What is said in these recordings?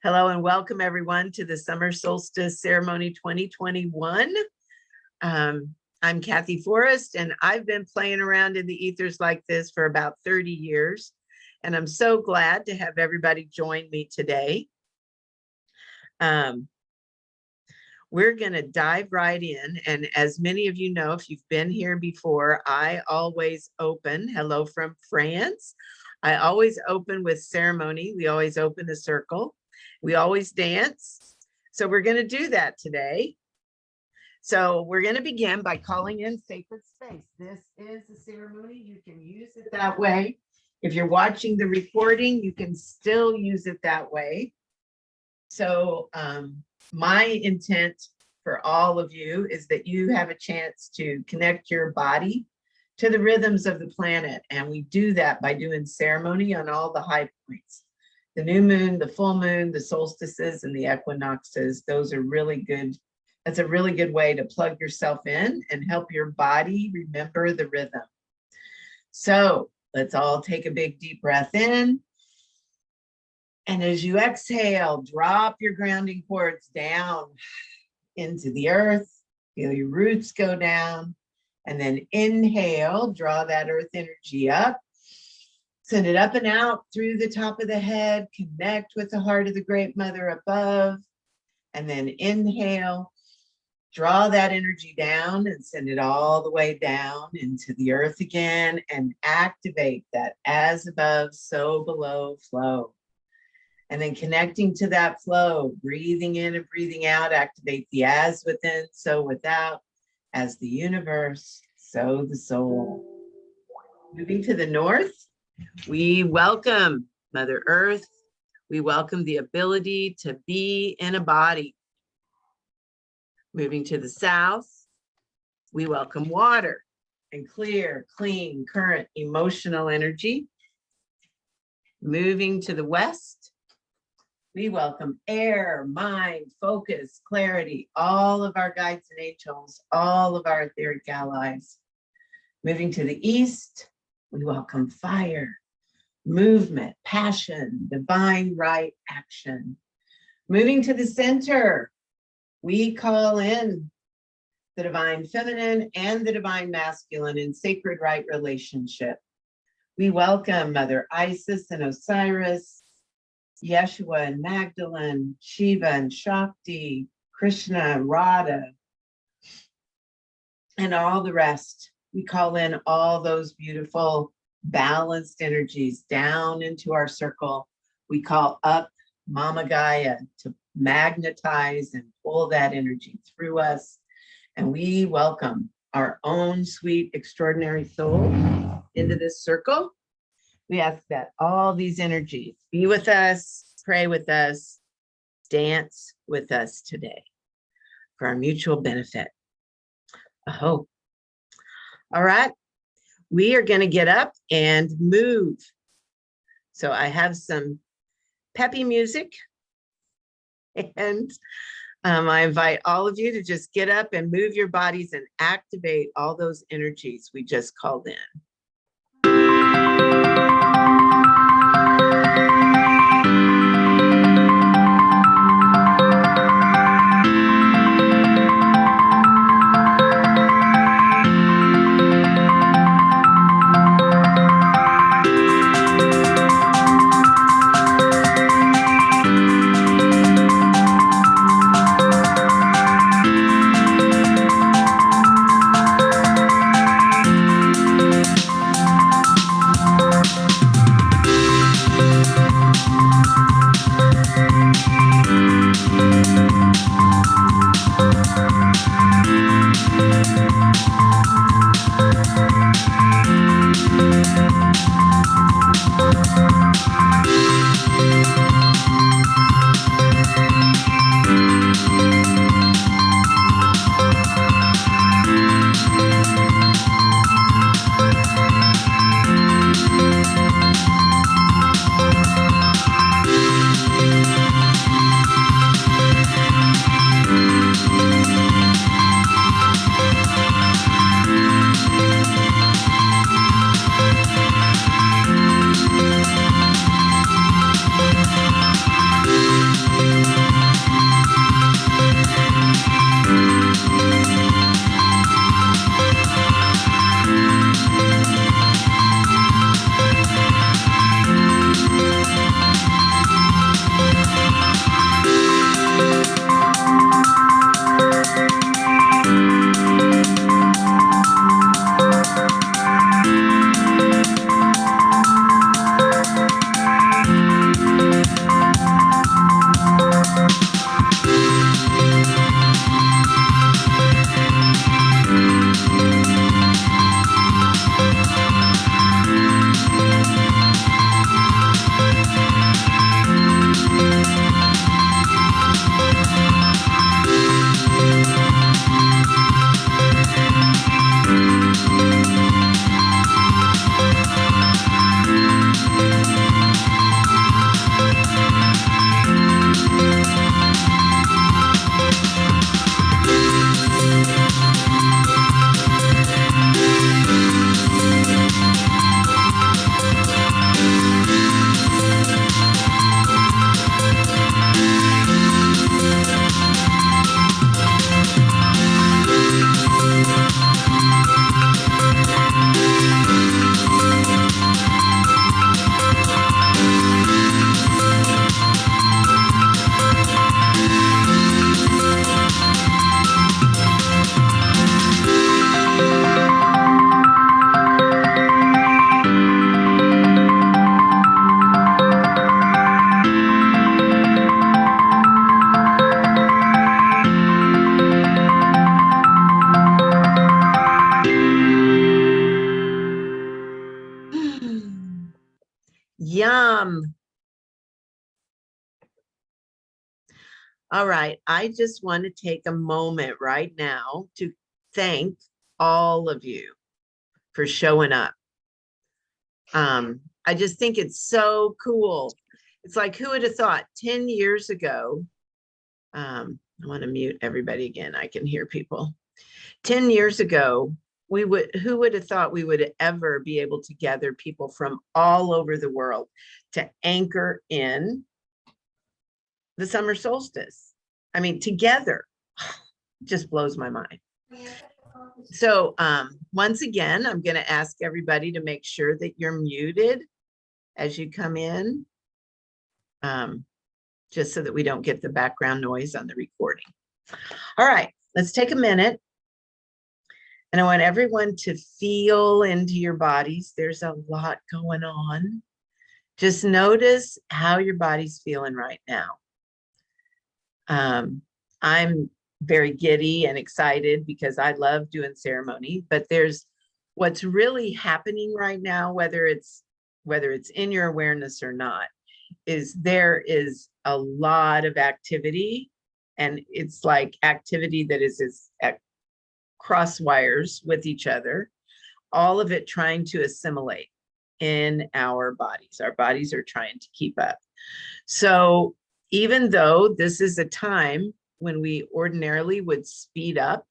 Hello and welcome everyone to the Summer Solstice Ceremony 2021. I'm Kathy Forrest, and I've been playing around in the ethers like this for about 30 years. And I'm so glad to have everybody join me today. We're going to dive right in. And as many of you know, if you've been here before, I always open, hello from France. I always open with ceremony. We always open a circle. We always dance. So we're going to do that today. So we're going to begin by calling in sacred space. This is a ceremony. You can use it that way. If you're watching the recording, you can still use it that way. So my intent for all of you is that you have a chance to connect your body to the rhythms of the planet. And we do that by doing ceremony on all the high points. The new moon, the full moon, the solstices, and the equinoxes. Those are really good. That's a really good way to plug yourself in and help your body remember the rhythm. So let's all take a big deep breath in. And as you exhale, drop your grounding cords down into the earth. Feel your roots go down. And then inhale, draw that earth energy up. Send it up and out through the top of the head. Connect with the heart of the Great Mother above. And then inhale. Draw that energy down and send it all the way down into the earth again and activate that as above, so below flow. And then connecting to that flow, breathing in and breathing out, activate the as within, so without, as the universe, so the soul. Moving to the north, we welcome Mother Earth. We welcome the ability to be in a body. Moving to the south, we welcome water and clear, clean, current, emotional energy. Moving to the west, we welcome air, mind, focus, clarity, all of our guides and angels, all of our etheric allies. Moving to the east, we welcome fire, movement, passion, divine right action. Moving to the center, we call in the divine feminine and the divine masculine in sacred right relationship. We welcome Mother Isis and Osiris, Yeshua and Magdalene, Shiva and Shakti, Krishna and Radha, and all the rest. We call in all those beautiful balanced energies down into our circle. We call up Mama Gaia to magnetize and pull that energy through us. And we welcome our own sweet, extraordinary soul into this circle. We ask that all these energies be with us, pray with us, dance with us today for our mutual benefit. I hope. All right, we are going to get up and move. So I have some peppy music, and I invite all of you to just get up and move your bodies and activate all those energies we just called in. All right, I just want to take a moment right now to thank all of you for showing up. I just think it's so cool. It's like, who would have thought 10 years ago? I want to mute everybody again. I can hear people. 10 years ago, who would have thought we would ever be able to gather people from all over the world to anchor in the summer solstice? I mean, together, just blows my mind. So once again, I'm going to ask everybody to make sure that you're muted as you come in, just so that we don't get the background noise on the recording. All right, let's take a minute. And I want everyone to feel into your bodies. There's a lot going on. Just notice how your body's feeling right now. I'm very giddy and excited because I love doing ceremony, but there's what's really happening right now, whether it's in your awareness or not, is there is a lot of activity, and it's like activity that is at cross wires with each other, all of it trying to assimilate in our bodies. Our bodies are trying to keep up. So even though this is a time when we ordinarily would speed up,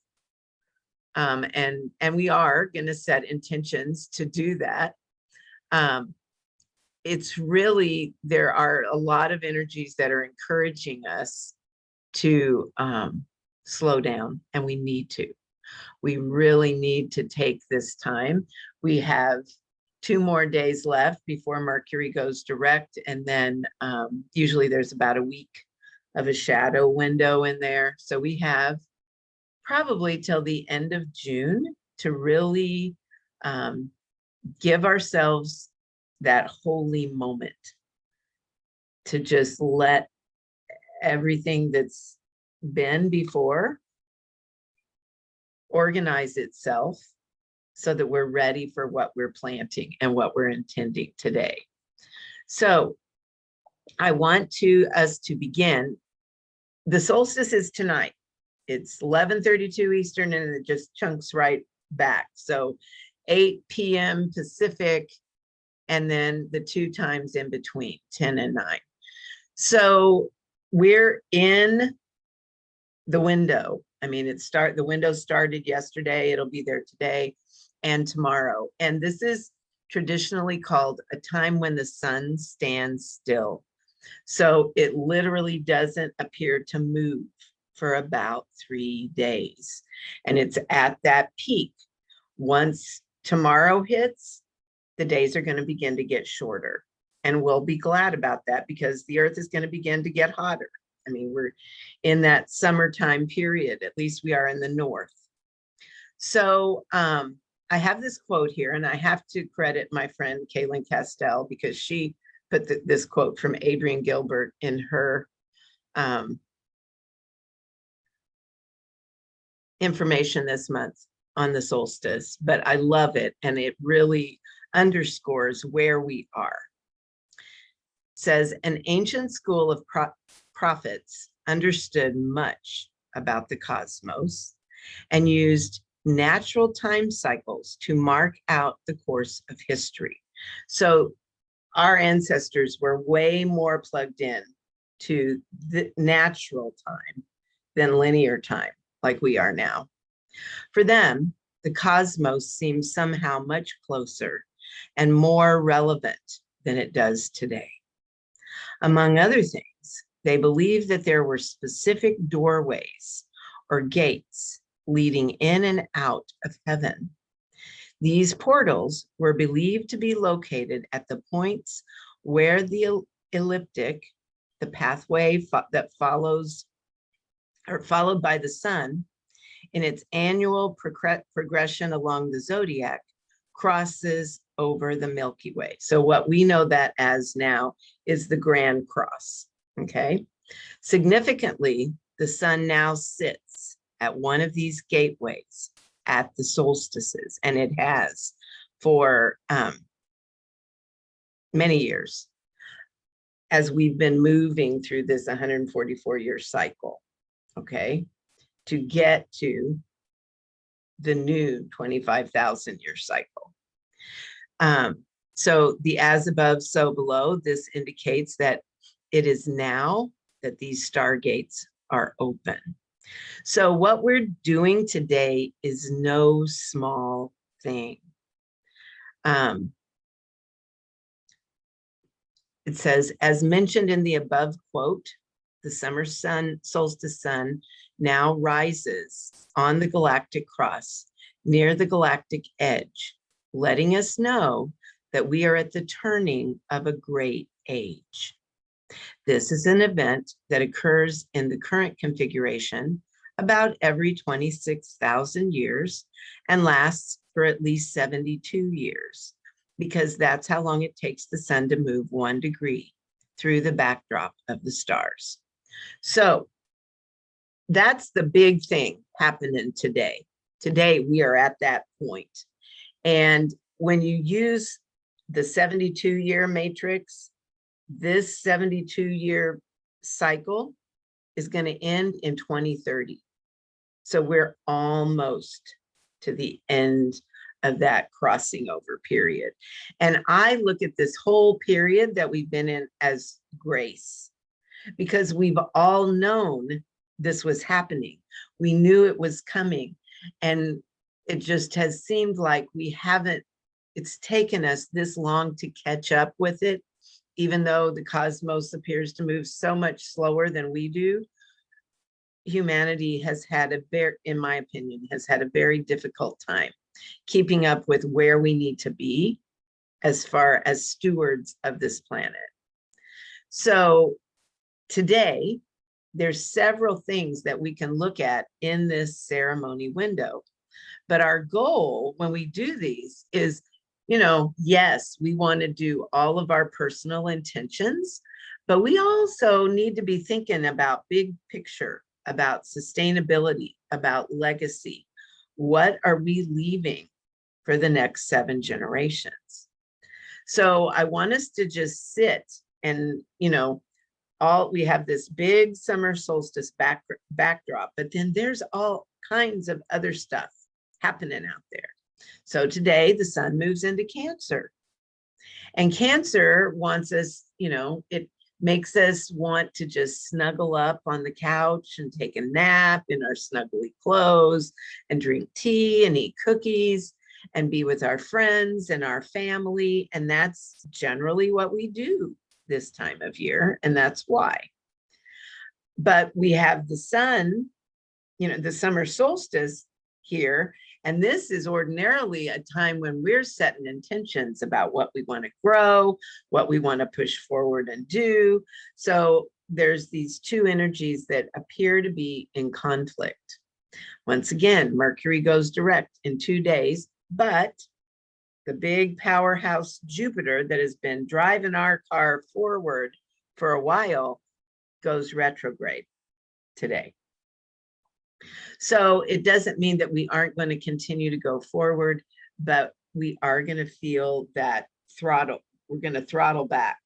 and we are going to set intentions to do that, it's really, there are a lot of energies that are encouraging us to slow down, and we need to. We really need to take this time. We have 2 more days left before Mercury goes direct, and then usually there's about a week of a shadow window in there. So we have probably till the end of June to really give ourselves that holy moment to just let everything that's been before organize itself so that we're ready for what we're planting and what we're intending today. So I want us to begin. The solstice is tonight. It's 11:32 Eastern, and it just chunks right back. So 8 p.m. Pacific, and then the 2 times in between, 10 and 9. So we're in the window. I mean, the window started yesterday. It'll be there today and tomorrow. And this is traditionally called a time when the sun stands still. So it literally doesn't appear to move for about 3 days. And it's at that peak. Once tomorrow hits, the days are going to begin to get shorter. And we'll be glad about that because the earth is going to begin to get hotter. I mean, we're in that summertime period, at least we are in the north. So I have this quote here, and I have to credit my friend Kaylin Castell because she put this quote from Adrienne Gilbert in her information this month on the solstice, but I love it, and it really underscores where we are. It says, an ancient school of prophets understood much about the cosmos and used natural time cycles to mark out the course of history. So our ancestors were way more plugged in to the natural time than linear time like we are now. For them, the cosmos seems somehow much closer and more relevant than it does today. Among other things, they believed that there were specific doorways or gates leading in and out of heaven. These portals were believed to be located at the points where the ecliptic, the pathway that followed by the sun in its annual progression along the zodiac, crosses over the Milky Way. So what we know that as now is the Grand Cross, okay? Significantly, the sun now sits at one of these gateways at the solstices, and it has for many years. as we've been moving through this 144-year cycle, okay, to get to the new 25,000-year cycle. So the as above, so below, this indicates that it is now that these stargates are open. So what we're doing today is no small thing. It says, as mentioned in the above quote, the summer sun, solstice sun, now rises on the galactic cross near the galactic edge, letting us know that we are at the turning of a great age. This is an event that occurs in the current configuration about every 26,000 years and lasts for at least 72 years, because that's how long it takes the sun to move 1 degree through the backdrop of the stars. So that's the big thing happening today. Today, we are at that point. And when you use the 72-year matrix, this 72-year cycle is going to end in 2030. So we're almost to the end of that crossing over period. And I look at this whole period that we've been in as grace, because we've all known this was happening. We knew it was coming, and it just has seemed like we haven't, it's taken us this long to catch up with it, even though the cosmos appears to move so much slower than we do. Humanity has had a very, in my opinion, has had a very difficult time keeping up with where we need to be as far as stewards of this planet. So today, there's several things that we can look at in this ceremony window. But our goal when we do these is, you know, yes, we want to do all of our personal intentions, but we also need to be thinking about big picture, about sustainability, about legacy. What are we leaving for the next 7 generations? So I want us to just sit and, you know, we have this big summer solstice backdrop, but then there's all kinds of other stuff happening out there. So today the sun moves into Cancer, and Cancer wants us, you know, it makes us want to just snuggle up on the couch and take a nap in our snuggly clothes and drink tea and eat cookies and be with our friends and our family. And that's generally what we do this time of year, and that's why. But we have the sun, you know, the summer solstice here, and this is ordinarily a time when we're setting intentions about what we want to grow, what we want to push forward and do. So there's these two energies that appear to be in conflict. Once again, Mercury goes direct in 2 days, but the big powerhouse Jupiter that has been driving our car forward for a while goes retrograde today. So it doesn't mean that we aren't going to continue to go forward, but we are going to feel that throttle. We're going to throttle back.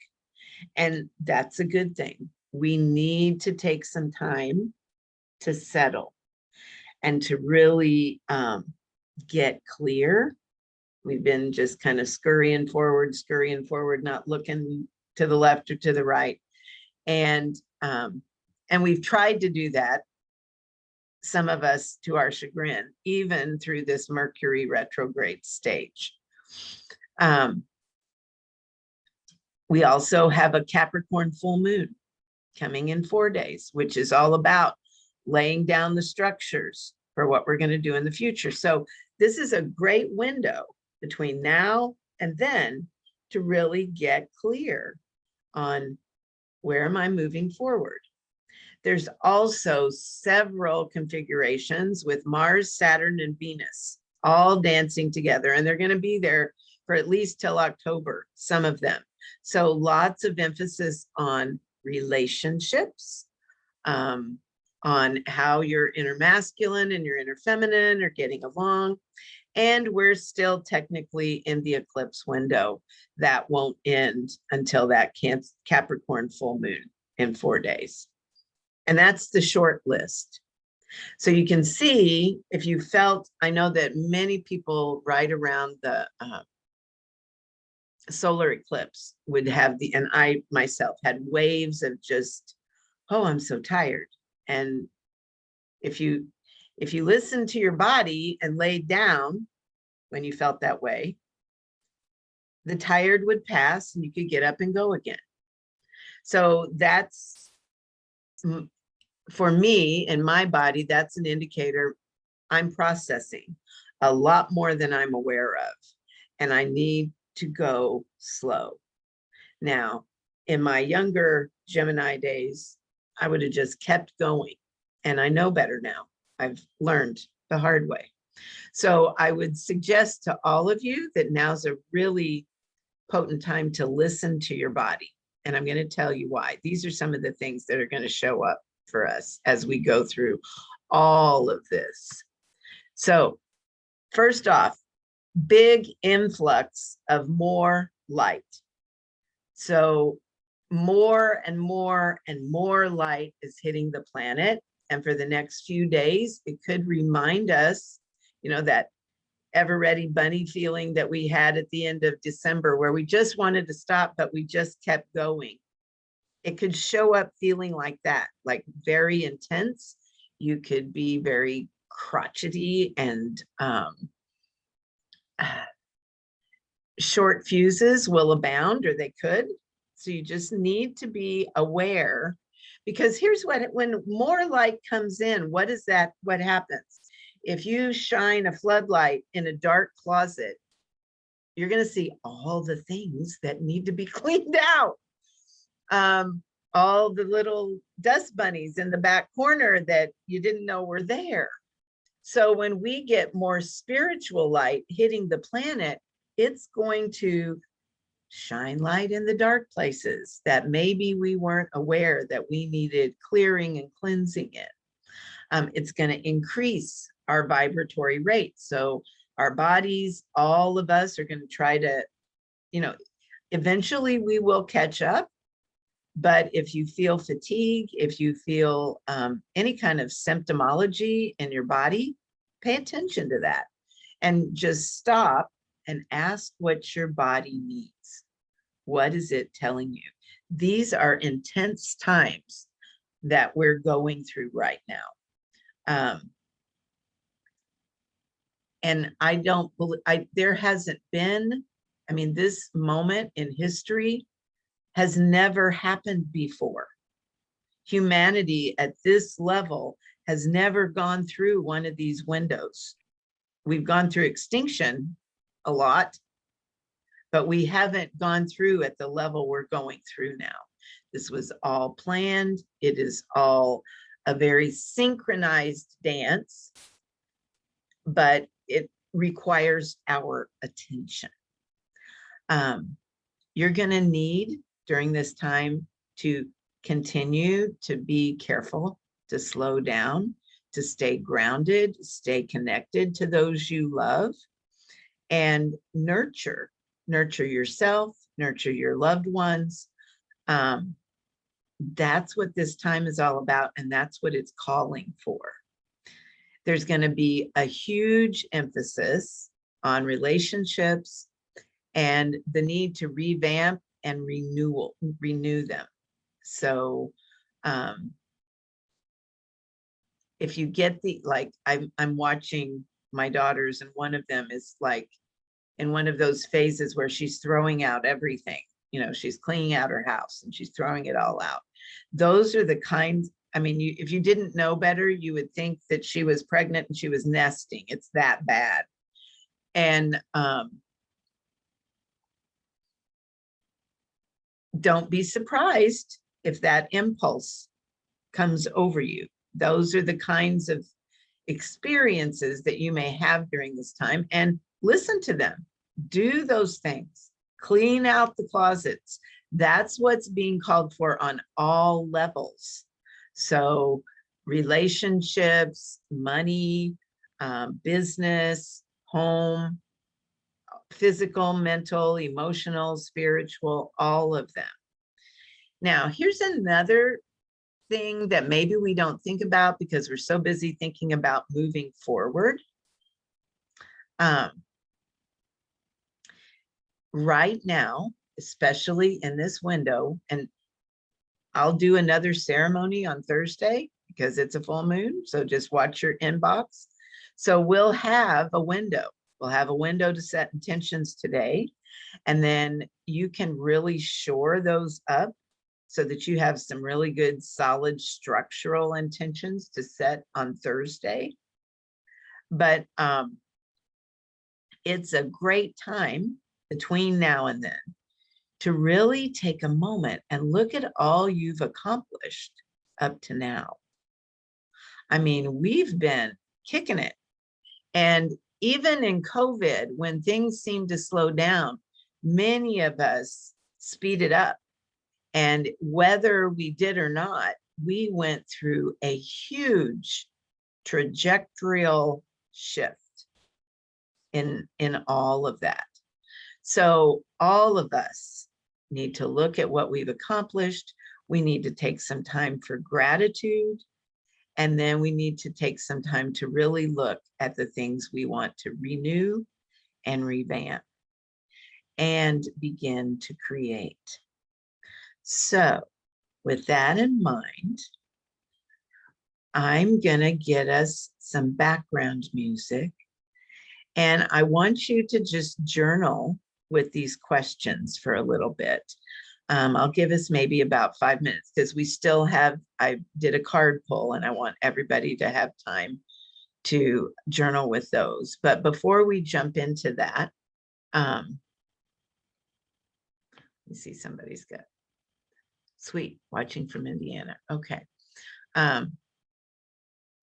And that's a good thing. We need to take some time to settle and to really get clear. We've been just kind of scurrying forward, not looking to the left or to the right. And we've tried to do that, some of us to our chagrin, even through this Mercury retrograde stage. We also have a Capricorn full moon coming in 4 days, which is all about laying down the structures for what we're going to do in the future. So this is a great window between now and then to really get clear on where am I moving forward. There's also several configurations with Mars, Saturn, and Venus all dancing together, and they're going to be there for at least till October, some of them. So lots of emphasis on relationships, on how your inner masculine and your inner feminine are getting along. And we're still technically in the eclipse window that won't end until that Capricorn full moon in 4 days. And that's the short list. So you can see if you felt, I know that many people right around the solar eclipse would have the, and I myself had waves of just, oh, I'm so tired. And if you listen to your body and laid down when you felt that way, the tired would pass and you could get up and go again. So that's, for me and my body, that's an indicator I'm processing a lot more than I'm aware of, and I need to go slow. Now, in my younger Gemini days, I would have just kept going, and I know better now. I've learned the hard way. So I would suggest to all of you that now's a really potent time to listen to your body. And I'm going to tell you why. These are some of the things that are going to show up for us as we go through all of this. So first off, big influx of more light. So more and more and more light is hitting the planet. And for the next few days, it could remind us, you know, that ever ready bunny feeling that we had at the end of December, where we just wanted to stop, but we just kept going. It could show up feeling like that, like very intense. You could be very crotchety and short fuses will abound, or they could. So you just need to be aware, because here's what, when more light comes in, what happens? If you shine a floodlight in a dark closet, you're going to see all the things that need to be cleaned out. All the little dust bunnies in the back corner that you didn't know were there. So when we get more spiritual light hitting the planet, it's going to shine light in the dark places that maybe we weren't aware that we needed clearing and cleansing in. It's going to increase our vibratory rate. So our bodies, all of us are going to try to, you know, eventually we will catch up. But if you feel fatigue, if you feel any kind of symptomology in your body, pay attention to that and just stop and ask what your body needs. What is it telling you? These are intense times that we're going through right now. And I don't believe, there hasn't been, I mean, this moment in history has never happened before. Humanity at this level has never gone through one of these windows. We've gone through extinction a lot, but we haven't gone through at the level we're going through now. This was all planned. It is all a very synchronized dance, but it requires our attention. You're going to need during this time to continue to be careful, to slow down, to stay grounded, stay connected to those you love, and nurture yourself, nurture your loved ones. That's what this time is all about, and that's what it's calling for. There's going to be a huge emphasis on relationships and the need to revamp and renew them. So if you get the, like, I'm watching my daughters, and one of them is like in one of those phases where she's throwing out everything. You know, she's cleaning out her house and she's throwing it all out. Those are the kinds, I mean, if you didn't know better, you would think that she was pregnant and she was nesting. It's that bad. And don't be surprised if that impulse comes over you. Those are the kinds of experiences that you may have during this time, and listen to them. Do those things. Clean out the closets. That's what's being called for on all levels. So relationships, money, business, home, physical, mental, emotional, spiritual, all of them. Now, here's another thing that maybe we don't think about because we're so busy thinking about moving forward. Right now, especially in this window, and I'll do another ceremony on Thursday because it's a full moon. So just watch your inbox. So we'll have a window. We'll have a window to set intentions today. And then you can really shore those up so that you have some really good, solid structural intentions to set on Thursday. But it's a great time between now and then to really take a moment and look at all you've accomplished up to now. I mean, we've been kicking it. And even in COVID, when things seemed to slow down, many of us speeded up. And whether we did or not, we went through a huge trajectorial shift in all of that. So all of us need to look at what we've accomplished. We need to take some time for gratitude. And then we need to take some time to really look at the things we want to renew and revamp and begin to create. So with that in mind, I'm gonna get us some background music. And I want you to just journal with these questions for a little bit. I'll give us maybe about 5 minutes because we still have, I did a card pull and I want everybody to have time to journal with those. But before we jump into that, let me see, somebody's got, sweet, watching from Indiana. Okay.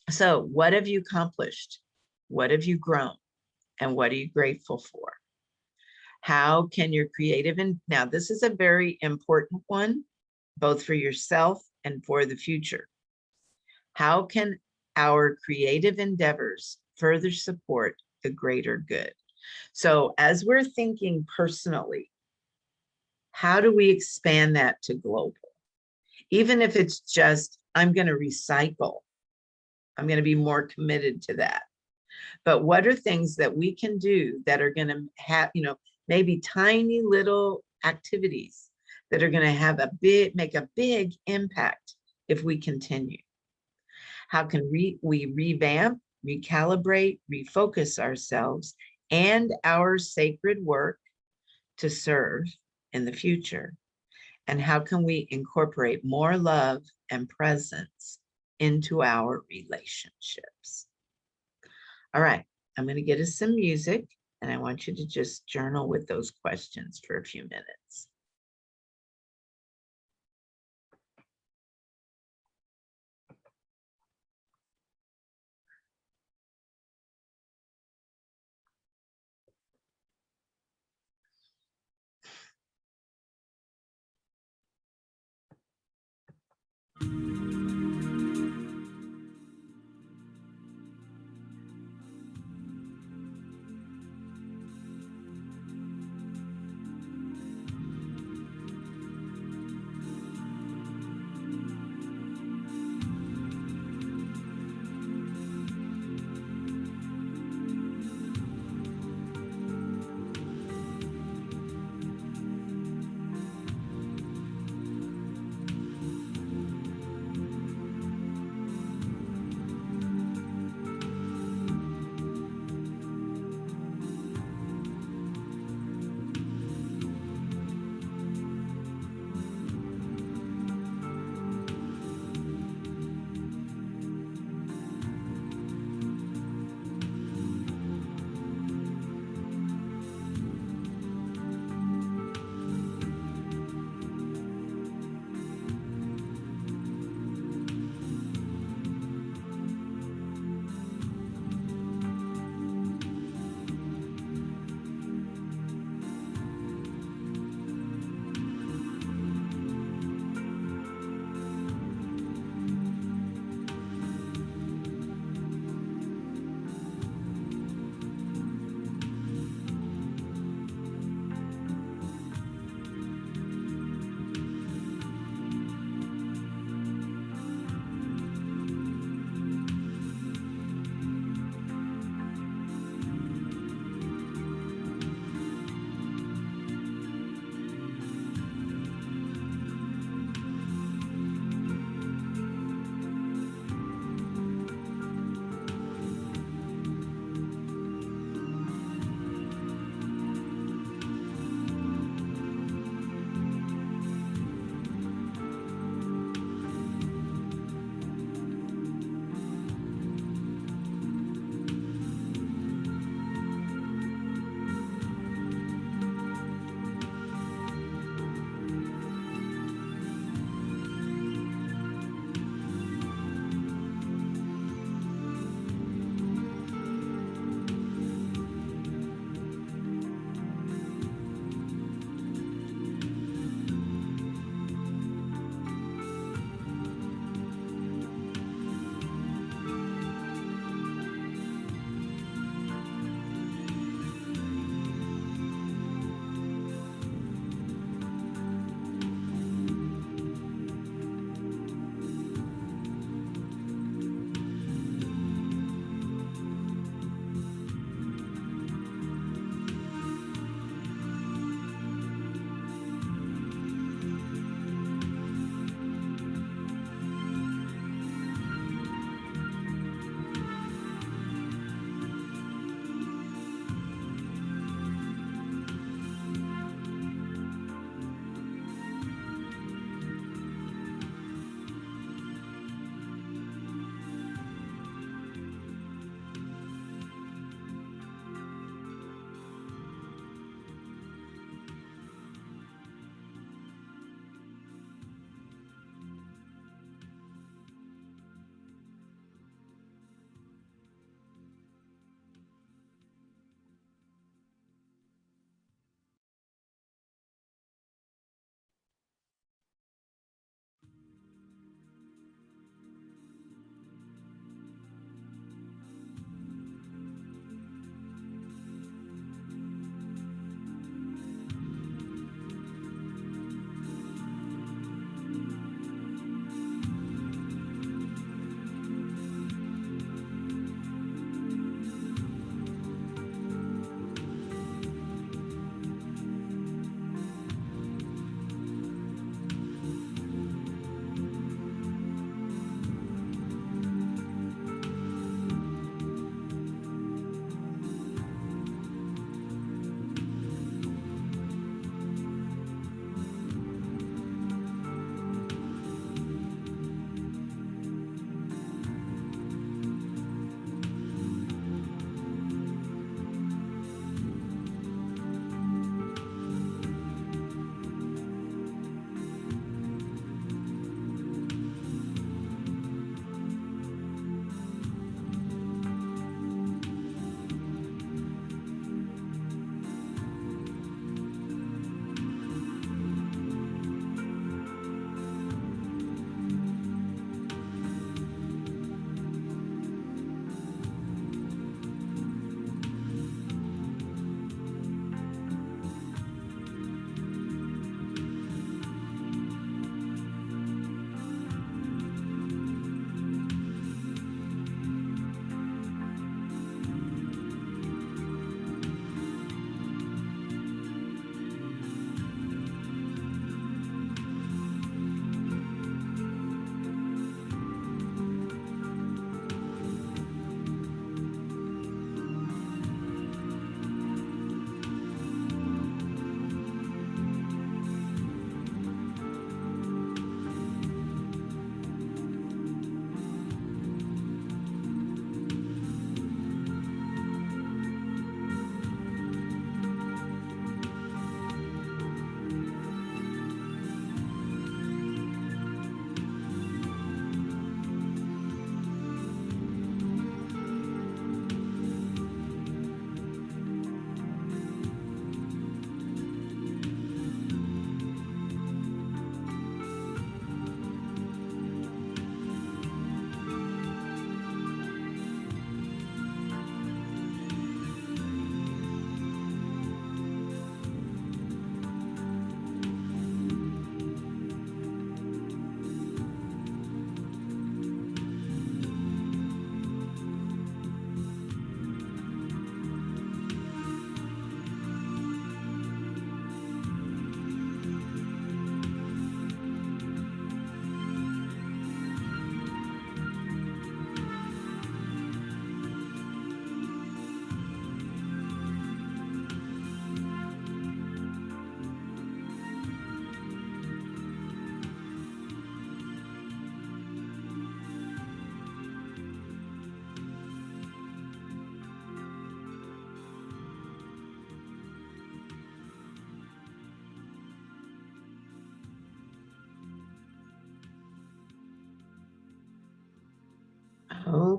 So what have you accomplished? What have you grown? And what are you grateful for? How can your creative, and now this is a very important one, both for yourself and for the future. How can our creative endeavors further support the greater good? So as we're thinking personally, how do we expand that to global? Even if it's just, I'm going to recycle, I'm going to be more committed to that. But what are things that we can do that are going to have, maybe tiny little activities that are going to have make a big impact if we continue? How can we revamp, recalibrate, refocus ourselves and our sacred work to serve in the future? And how can we incorporate more love and presence into our relationships? All right, I'm going to get us some music, and I want you to just journal with those questions for a few minutes.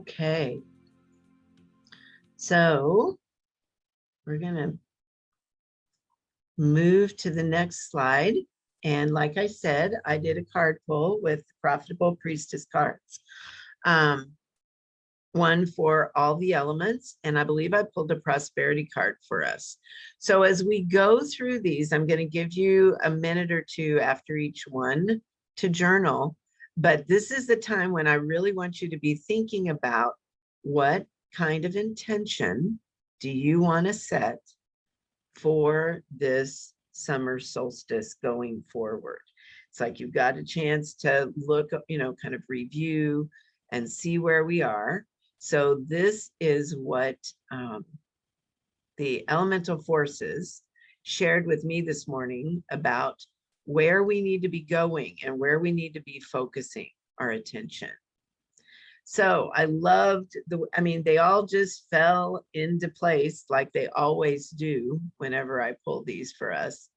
Okay. So we're going to move to the next slide. And like I said, I did a card pull with Profitable Priestess cards. One for all the elements, and I believe I pulled a prosperity card for us. So as we go through these, I'm going to give you a minute or two after each one to journal. But this is the time when I really want you to be thinking about what kind of intention do you want to set for this summer solstice going forward. It's like you've got a chance to look, kind of review and see where we are. So this is what the elemental forces shared with me this morning about where we need to be going and where we need to be focusing our attention. So I loved they all just fell into place like they always do whenever I pull these for us.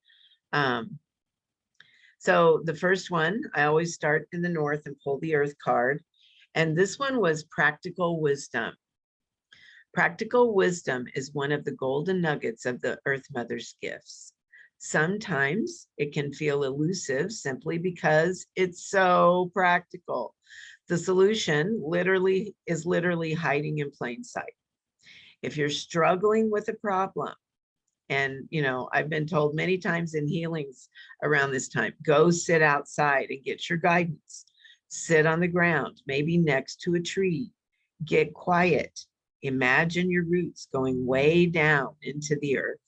So the first one, I always start in the north and pull the earth card. And this one was practical wisdom. Practical wisdom is one of the golden nuggets of the Earth Mother's gifts. Sometimes it can feel elusive simply because it's so practical. The solution is literally hiding in plain sight. If you're struggling with a problem, and I've been told many times in healings around this time, go sit outside and get your guidance. Sit on the ground, maybe next to a tree. Get quiet. Imagine your roots going way down into the earth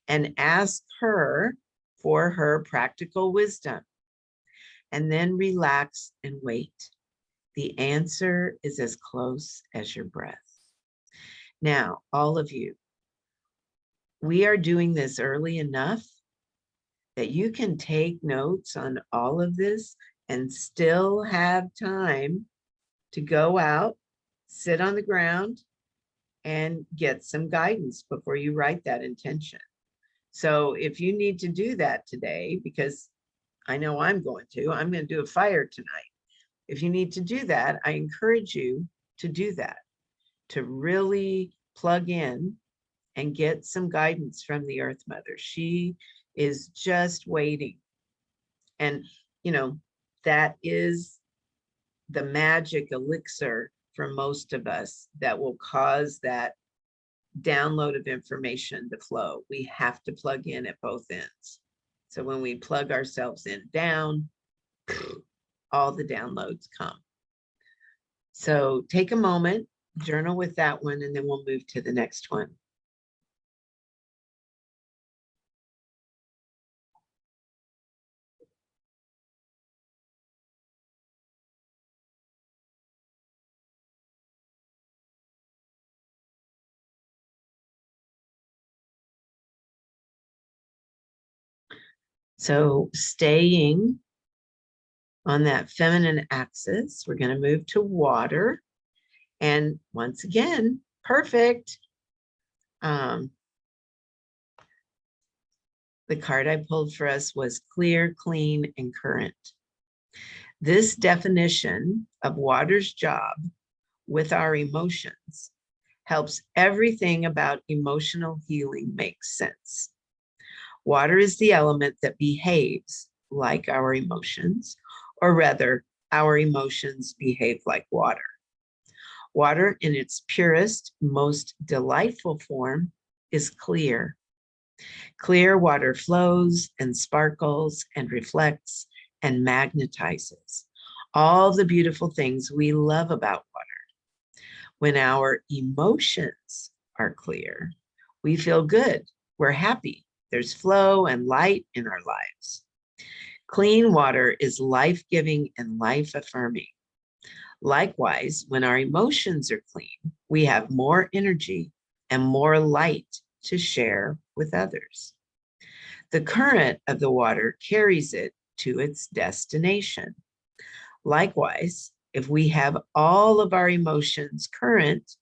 and ask her for her practical wisdom. And then relax and wait. The answer is as close as your breath. Now, all of you, we are doing this early enough that you can take notes on all of this and still have time to go out, sit on the ground, and get some guidance before you write that intention. So if you need to do that today, because I know I'm going to do a fire tonight. If you need to do that, I encourage you to do that, to really plug in and get some guidance from the Earth Mother. She is just waiting. And, that is the magic elixir for most of us that will cause that download of information to flow. We have to plug in at both ends. So when we plug ourselves in down, all the downloads come. So take a moment, journal with that one, and then we'll move to the next one. So staying on that feminine axis, we're going to move to water. And once again, perfect. The card I pulled for us was clear, clean, and current. This definition of water's job with our emotions helps everything about emotional healing make sense. Water is the element that behaves like our emotions, or rather, our emotions behave like water. Water in its purest, most delightful form is clear. Clear water flows and sparkles and reflects and magnetizes all the beautiful things we love about water. When our emotions are clear, we feel good, we're happy, there's flow and light in our lives. Clean water is life-giving and life-affirming. Likewise, when our emotions are clean, we have more energy and more light to share with others. The current of the water carries it to its destination. Likewise, if we have all of our emotions current,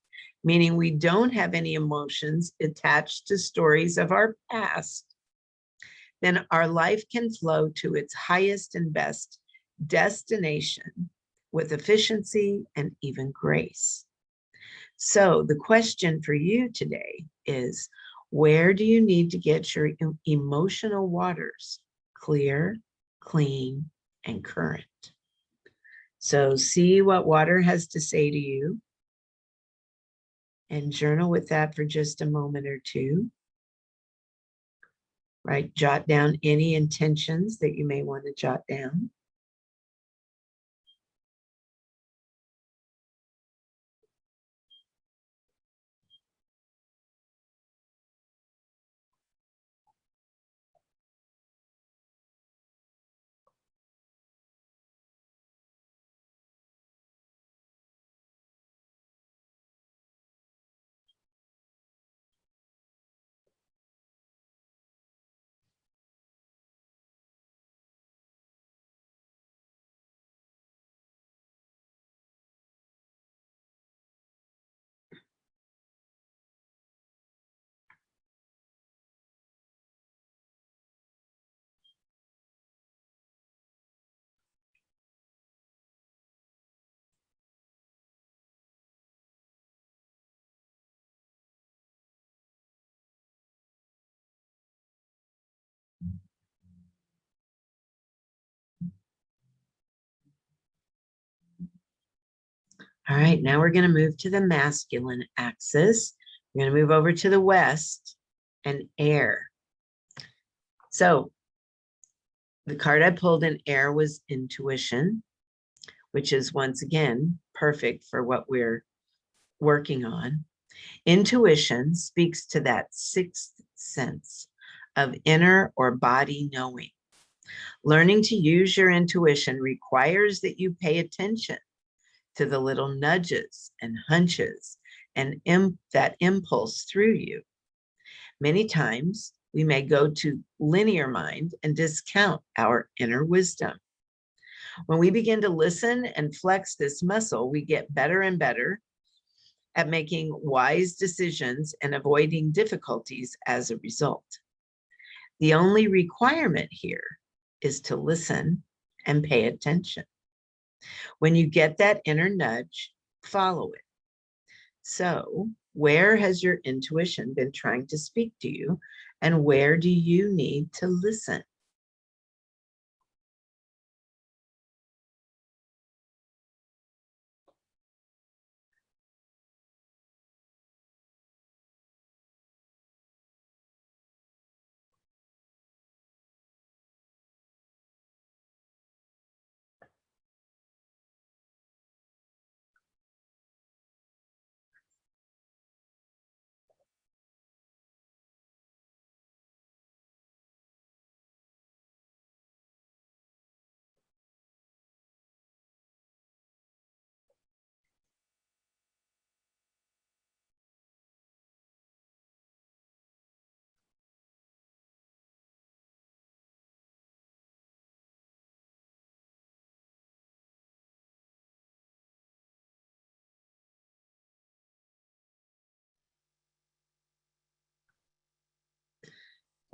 meaning we don't have any emotions attached to stories of our past, then our life can flow to its highest and best destination with efficiency and even grace. So the question for you today is, where do you need to get your emotional waters clear, clean, and current? So see what water has to say to you and journal with that for just a moment or two. Right? Jot down any intentions that you may want to jot down. All right, now we're going to move to the masculine axis. We're going to move over to the west and air. So the card I pulled in air was intuition, which is once again perfect for what we're working on. Intuition speaks to that sixth sense of inner or body knowing. Learning to use your intuition requires that you pay attention to the little nudges and hunches and that impulse through you. Many times we may go to linear mind and discount our inner wisdom. When we begin to listen and flex this muscle, we get better and better at making wise decisions and avoiding difficulties as a result. The only requirement here is to listen and pay attention. When you get that inner nudge, follow it. So, where has your intuition been trying to speak to you, and where do you need to listen?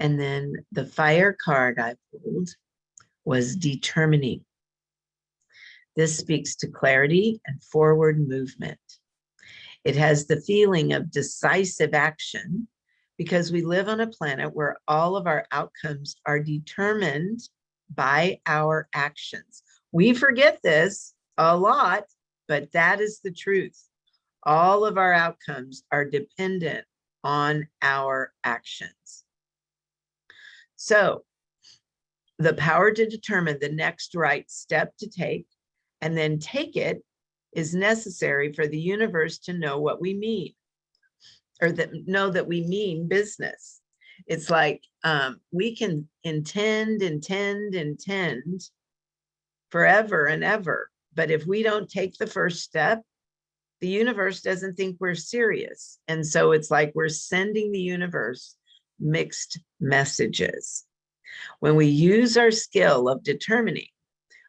And then the fire card I pulled was determining. This speaks to clarity and forward movement. It has the feeling of decisive action because we live on a planet where all of our outcomes are determined by our actions. We forget this a lot, but that is the truth. All of our outcomes are dependent on our actions. So the power to determine the next right step to take and then take it is necessary for the universe to know what we mean, or know that we mean business. It's like we can intend forever and ever, but if we don't take the first step, the universe doesn't think we're serious. And so it's like we're sending the universe mixed messages. When we use our skill of determining,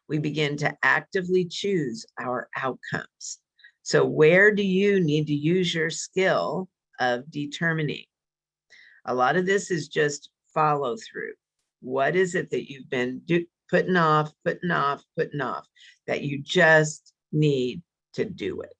we begin to actively choose our outcomes. So where do you need to use your skill of determining? A lot of this is just follow through. What is it that you've been putting off, that you just need to do it?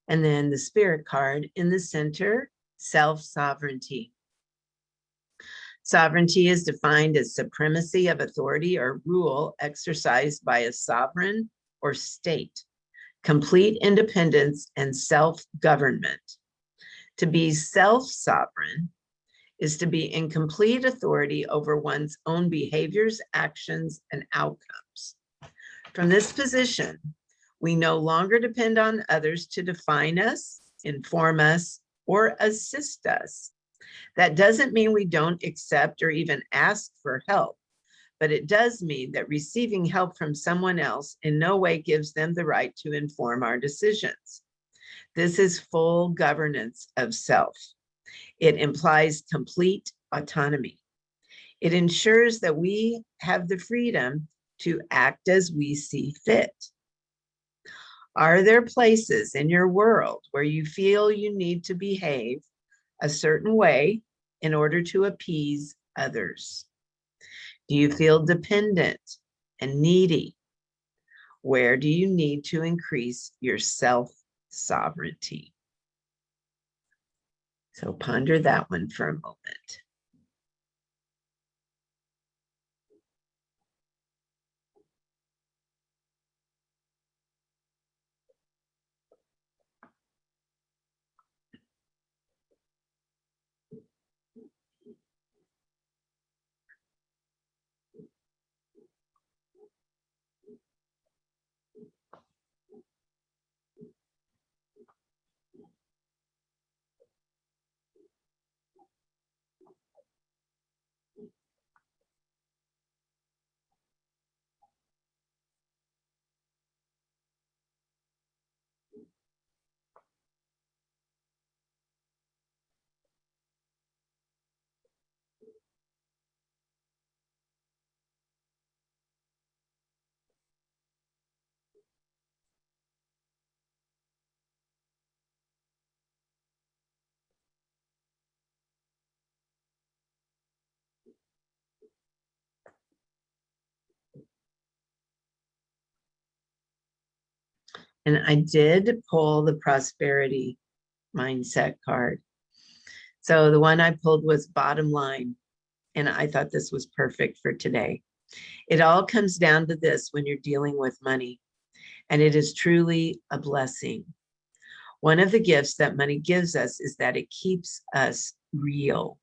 And then the spirit card in the center, self-sovereignty. Sovereignty is defined as supremacy of authority or rule exercised by a sovereign or state, complete independence and self-government. To be self-sovereign is to be in complete authority over one's own behaviors, actions, and outcomes. From this position, we no longer depend on others to define us, inform us, or assist us. That doesn't mean we don't accept or even ask for help, but it does mean that receiving help from someone else in no way gives them the right to inform our decisions. This is full governance of self. It implies complete autonomy. It ensures that we have the freedom to act as we see fit. Are there places in your world where you feel you need to behave a certain way in order to appease others? Do you feel dependent and needy? Where do you need to increase your self-sovereignty? So ponder that one for a moment. And I did pull the prosperity mindset card. So the one I pulled was bottom line. And I thought this was perfect for today. It all comes down to this when you're dealing with money, and it is truly a blessing. One of the gifts that money gives us is that it keeps us real.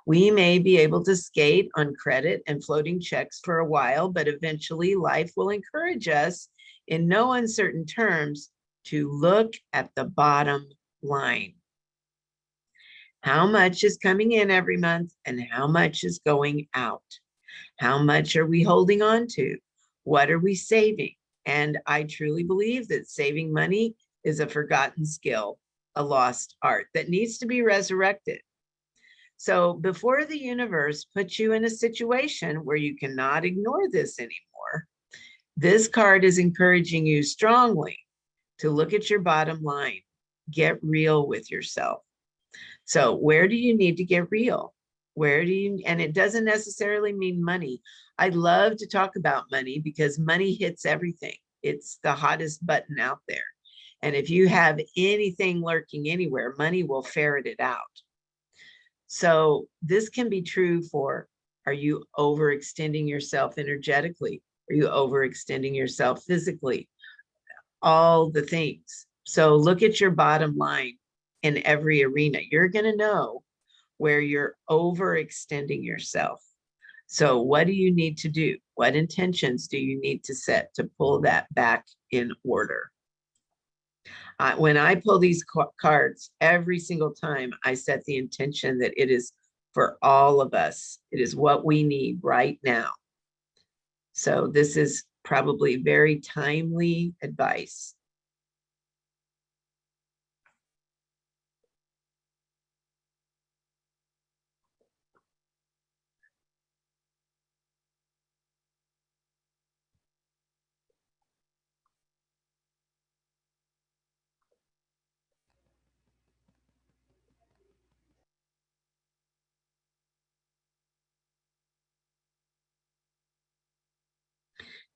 We may be able to skate on credit and floating checks for a while, but eventually life will encourage us in no uncertain terms to look at the bottom line. How much is coming in every month and how much is going out? How much are we holding on to? What are we saving? And I truly believe that saving money is a forgotten skill, a lost art that needs to be resurrected. So before the universe puts you in a situation where you cannot ignore this anymore, this card is encouraging you strongly to look at your bottom line, get real with yourself. So where do you need to get real? And it doesn't necessarily mean money. I love to talk about money because money hits everything. It's the hottest button out there. And if you have anything lurking anywhere, money will ferret it out. So this can be true for, are you overextending yourself energetically? Are you overextending yourself physically? All the things. So look at your bottom line in every arena. You're going to know where you're overextending yourself. So what do you need to do? What intentions do you need to set to pull that back in order? When I pull these cards, every single time I set the intention that it is for all of us. It is what we need right now. So this is probably very timely advice.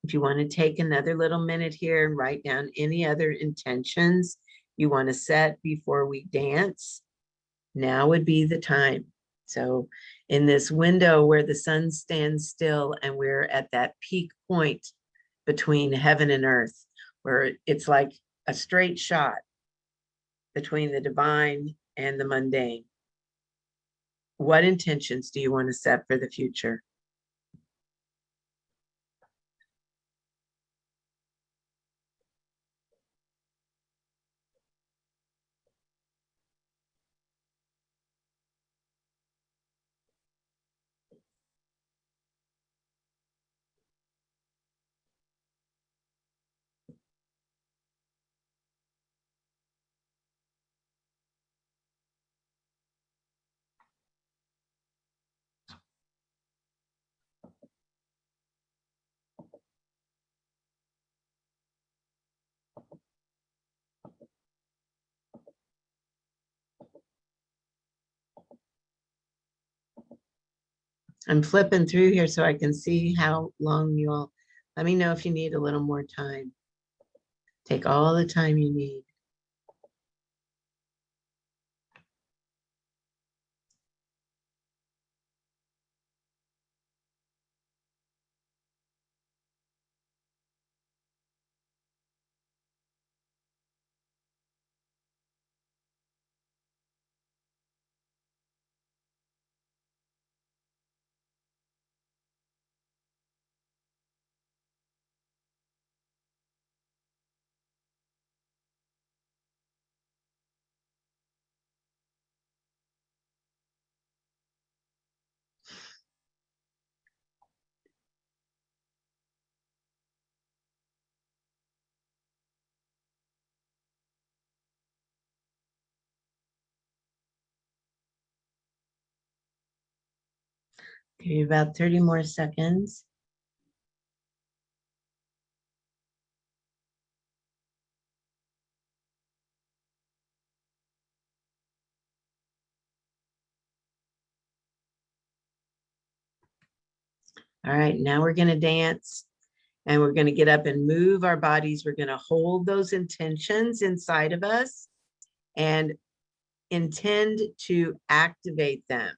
If you want to take another little minute here and write down any other intentions you want to set before we dance, now would be the time. So in this window where the sun stands still and we're at that peak point between heaven and earth, where it's like a straight shot between the divine and the mundane. What intentions do you want to set for the future? I'm flipping through here so I can see how long you all, let me know if you need a little more time. Take all the time you need. Give you about 30 more seconds. All right, now we're going to dance and we're going to get up and move our bodies. We're going to hold those intentions inside of us and intend to activate them.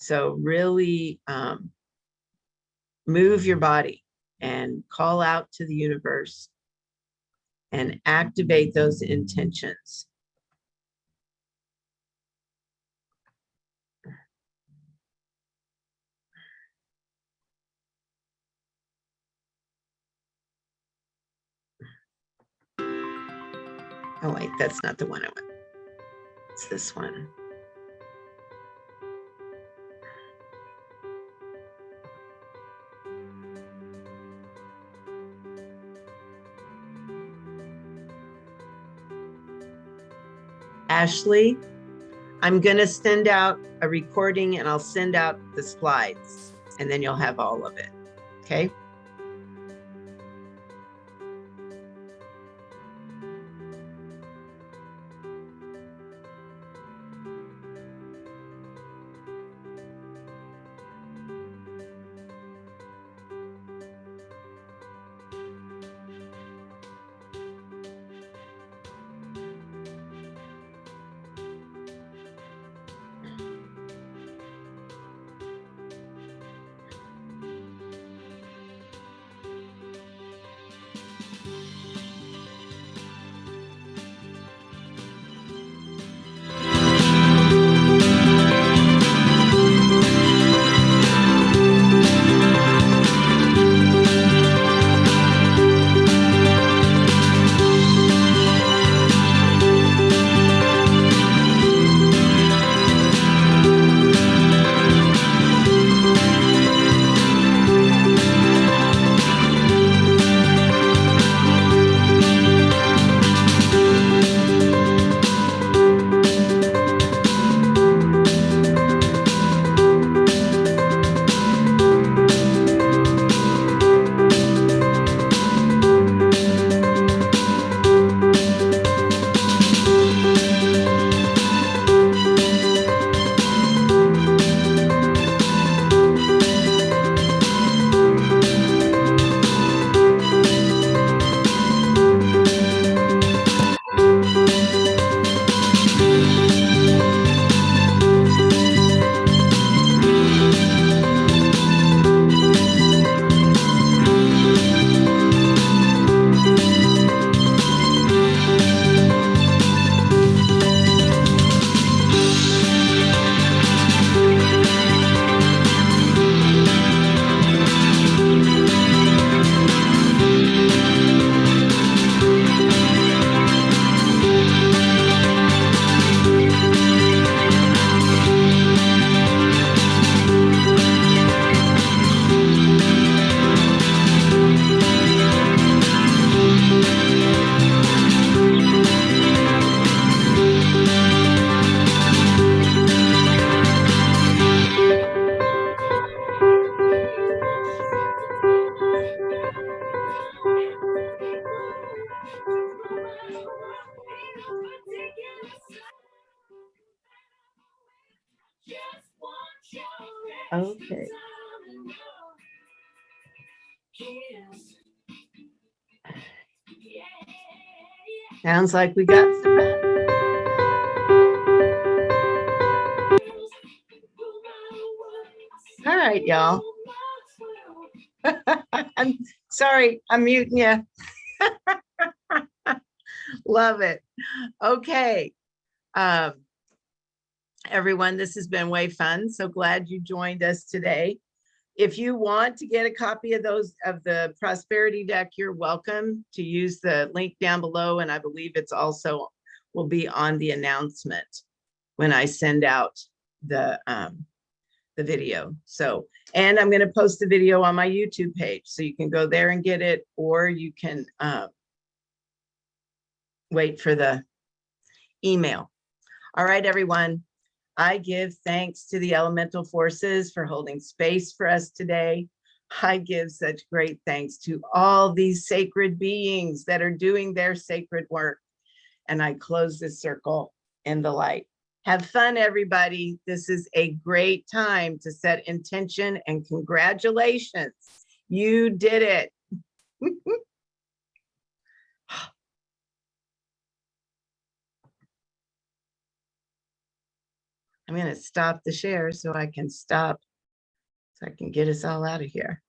So really move your body and call out to the universe and activate those intentions. Oh, wait, that's not the one I want. It's this one. Ashley, I'm going to send out a recording and I'll send out the slides and then you'll have all of it. Okay. Okay. Sounds like we got some. All right, y'all. I'm sorry, I'm muting you. Love it. Okay. Everyone, this has been way fun. So glad you joined us today. If you want to get a copy of the prosperity deck, you're welcome to use the link down below. And I believe it's also will be on the announcement when I send out the video. So, and I'm going to post the video on my YouTube page, so you can go there and get it, or you can wait for the email. All right, everyone. I give thanks to the elemental forces for holding space for us today. I give such great thanks to all these sacred beings that are doing their sacred work. And I close this circle in the light. Have fun, everybody. This is a great time to set intention, and congratulations. You did it. I'm going to stop the share so I can get us all out of here.